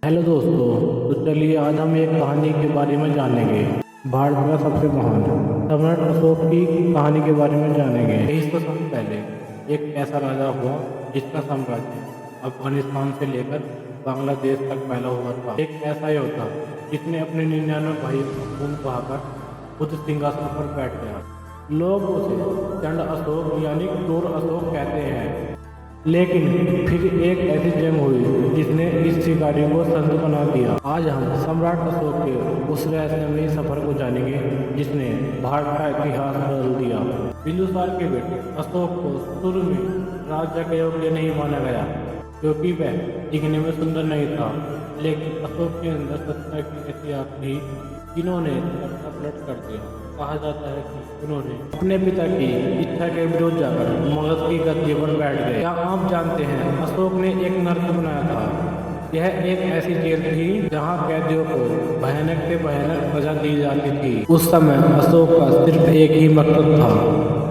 Hello दोस्तों, तो चलिए आज हम एक कहानी के बारे में जानेंगे। भारत का सबसे महान सम्राट अशोक की कहानी के बारे में जानेंगे। 2300 साल पहले एक ऐसा राजा हुआ जिसका साम्राज्य अफगानिस्तान से लेकर बांग्लादेश तक फैला हुआ था। एक ऐसा योद्धा जिसने अपने 99 भाइयों को खून बहाकर खुद सिंहासन पर बैठ गया। लोग उसे चंड अशोक यानी क्रूर अशोक कहते हैं। लेकिन फिर एक ऐसी जंग हुई जिसने इस शिकारी को संत बना दिया। आज हम सम्राट अशोक के उस रहस्यमयी सफर को जानेंगे जिसने भारत का इतिहास बदल दिया। बिंदुसार के बेटे अशोक को शुरू में राज्य के योग्य नहीं माना गया क्योंकि वह दिखने में सुंदर नहीं था। लेकिन अशोक के अंदर सत्ता की ऐसी आग थी जिन्होंने सबका पलट कर दिया। कहा जाता है कि उन्होंने अपने पिता की इच्छा के विरुद्ध जाकर मगध की गद्दी पर बैठ गए। क्या आप जानते हैं अशोक ने एक नर्क बनाया था। यह एक ऐसी जेल थी जहां कैदियों को भयानक से भयानक सजा दी जाती थी। उस समय अशोक का सिर्फ एक ही मकसद था,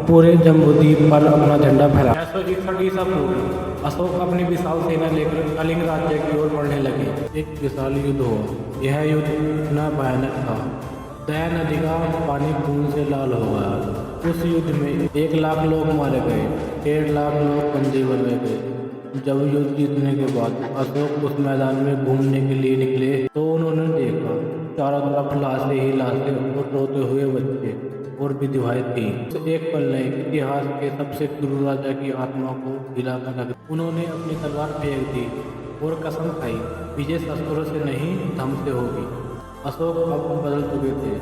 पूरे जम्बूद्वीप पर अपना झंडा फहरा। 661 ईसा पूर्व अशोक अपनी विशाल सेना लेकर कलिंग राज्य की ओर बढ़ने लगे। एक विशाल युद्ध हुआ। यह युद्ध इतना भयानक था, दया नदी का पानी खून से लाल हो गया। उस युद्ध में 1 लाख लोग मारे गए, 1.5 लाख लोग बंदी बनाए गए। जब युद्ध जीतने के बाद अशोक उस मैदान में घूमने के लिए निकले तो उन्होंने देखा चारों तरफ लाशें ही लाशें और रोते हुए बच्चे और विधवाएं थी। एक पल ने इतिहास के सबसे क्रूर राजा की आत्मा को हिलाकर रख दिया। उन्होंने अपनी तलवार फेंक दी और कसम खाई, विजय शस्त्रों से नहीं धम से होगी। अशोक अब बदल चुके थे।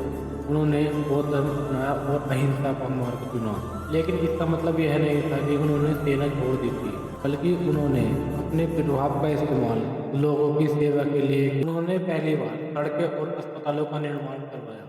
उन्होंने बौद्ध धर्म अपनाया और अहिंसा का मार्ग चुना। लेकिन इसका मतलब यह नहीं था कि उन्होंने सेना छोड़ दी थी, बल्कि उन्होंने अपने प्रभाव का इस्तेमाल लोगों की सेवा के लिए। उन्होंने पहली बार सड़कें और अस्पतालों का निर्माण करवाया।